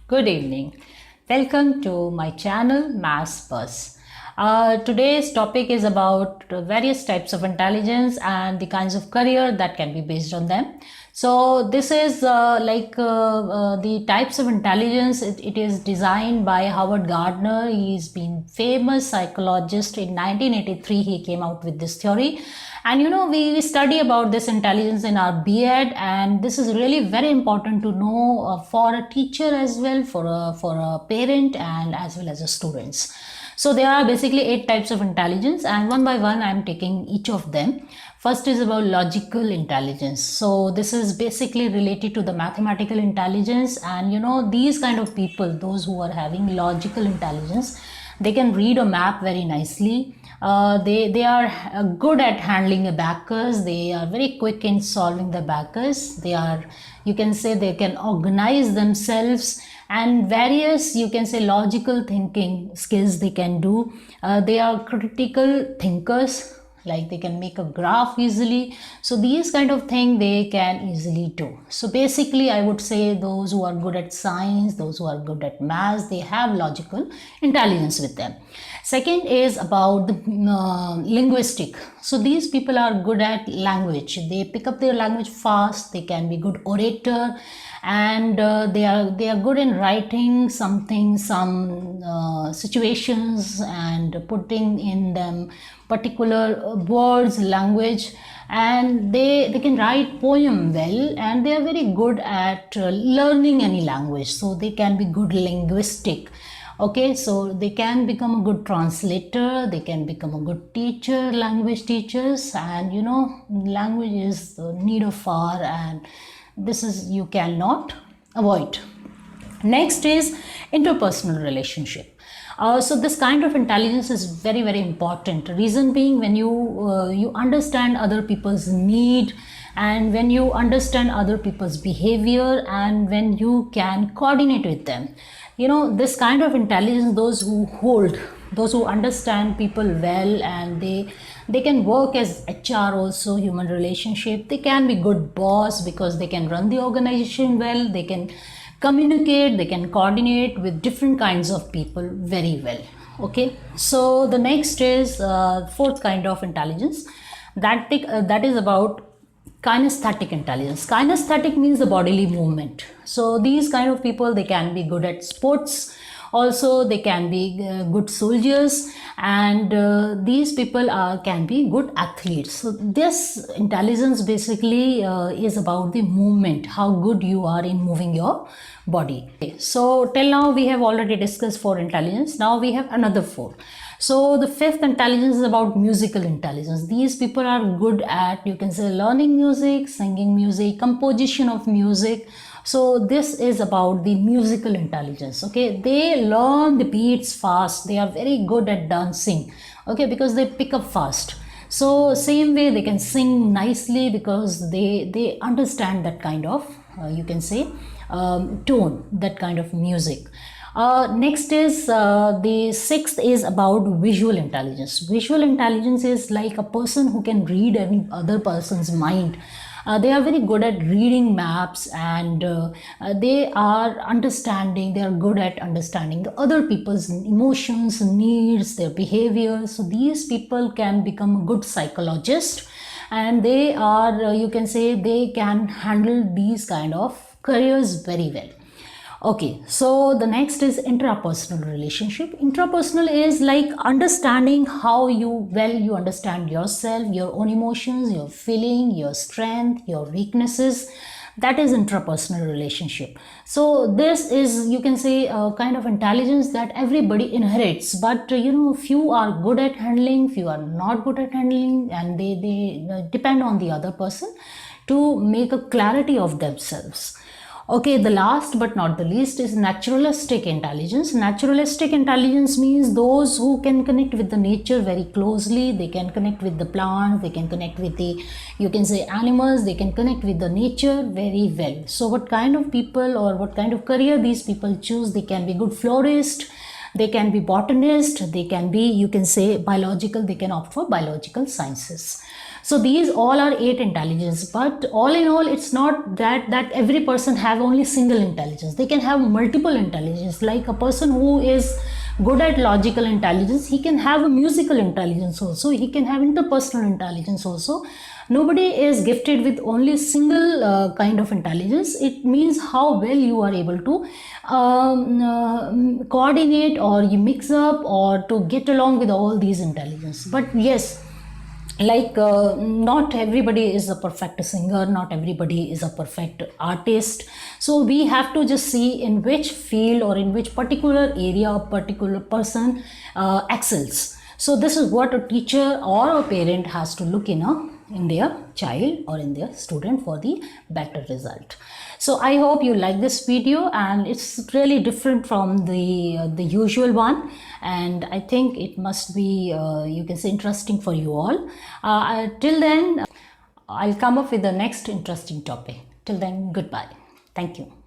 Good evening. Welcome to my channel Maths Buzz. Today's topic is about various types of intelligence and the kinds of career that can be based on them. So this is the types of intelligence. It is designed by Howard Gardner. He's been famous psychologist. In 1983 he came out with this theory. And we study about this intelligence in our B.Ed, and this is really very important to know for a teacher as well, for a parent, and as well as the students. So there are basically 8 types of intelligence, and one by one I am taking each of them. First is about logical intelligence. So this is basically related to the mathematical intelligence, and these kind of people, those who are having logical intelligence, they can read a map very nicely. They are good at handling abacus. They are very quick in solving the abacus. They are, you can say, they can organize themselves, and various, you can say, logical thinking skills they can do. They are critical thinkers, like they can make a graph easily. So these kind of thing they can easily do. So basically I would say those who are good at science, those who are good at maths, they have logical intelligence with them. Second is about the linguistic. So these people are good at language. They pick up their language fast. They can be good orator, and they are good in writing something, some situations, and putting in them particular words, language, and they can write poem well, and they are very good at learning any language. So they can be good linguistic. Okay, so they can become a good translator, they can become a good teacher, language teachers, and language is the need of hour, and this is you cannot avoid. Next is interpersonal relationship. So this kind of intelligence is very, very important. Reason being, when you understand other people's need, and when you understand other people's behavior, and when you can coordinate with them, this kind of intelligence, those who understand people well, and they can work as HR also, human relationship. They can be good boss because they can run the organization well. They can communicate, they can coordinate with different kinds of people very well. Okay, so the next is fourth kind of intelligence, that is about kinesthetic intelligence. Kinesthetic means the bodily movement. So these kind of people, they can be good at sports also, they can be good soldiers, and these people can be good athletes. So this intelligence basically is about the movement, how good you are in moving your body. So till now we have already discussed 4 intelligence. Now we have another 4. So the fifth intelligence is about musical intelligence. These people are good at, you can say, learning music, singing music, composition of music. So this is about the musical intelligence. Okay, they learn the beats fast. They are very good at dancing. Okay, because they pick up fast. So same way they can sing nicely because they understand that kind of you can say tone, that kind of music. Next is the sixth is about visual intelligence. Visual intelligence is like a person who can read any other person's mind. They are very good at reading maps, and they are good at understanding the other people's emotions, needs, their behavior. So these people can become a good psychologist, and they are, you can say, they can handle these kind of careers very well. Okay, so the next is intrapersonal relationship. Intrapersonal is like understanding how you understand yourself, your own emotions, your feeling, your strength, your weaknesses. That is intrapersonal relationship. So this is, you can say, a kind of intelligence that everybody inherits, but few are good at handling, few are not good at handling, and they depend on the other person to make a clarity of themselves. Okay, the last but not the least is naturalistic intelligence. Naturalistic intelligence means those who can connect with the nature very closely. They can connect with the plants, they can connect with the, you can say, animals, they can connect with the nature very well. So what kind of people or what kind of career these people choose? They can be good florist, they can be botanist, they can be, you can say, biological, they can opt for biological sciences. So these all are 8 intelligence, but all in all, it's not that every person have only single intelligence. They can have multiple intelligence. Like a person who is good at logical intelligence, he can have a musical intelligence also, he can have interpersonal intelligence also. Nobody is gifted with only single kind of intelligence. It means how well you are able to coordinate, or you mix up, or to get along with all these intelligence. But yes, like not everybody is a perfect singer, not everybody is a perfect artist. So we have to just see in which field or in which particular area a particular person excels. So this is what a teacher or a parent has to look in their child or in their student for the better result. So I hope you like this video, and it's really different from the usual one, and I think it must be you can say interesting for you all. Till then, I'll come up with the next interesting topic. Till then, goodbye. Thank you.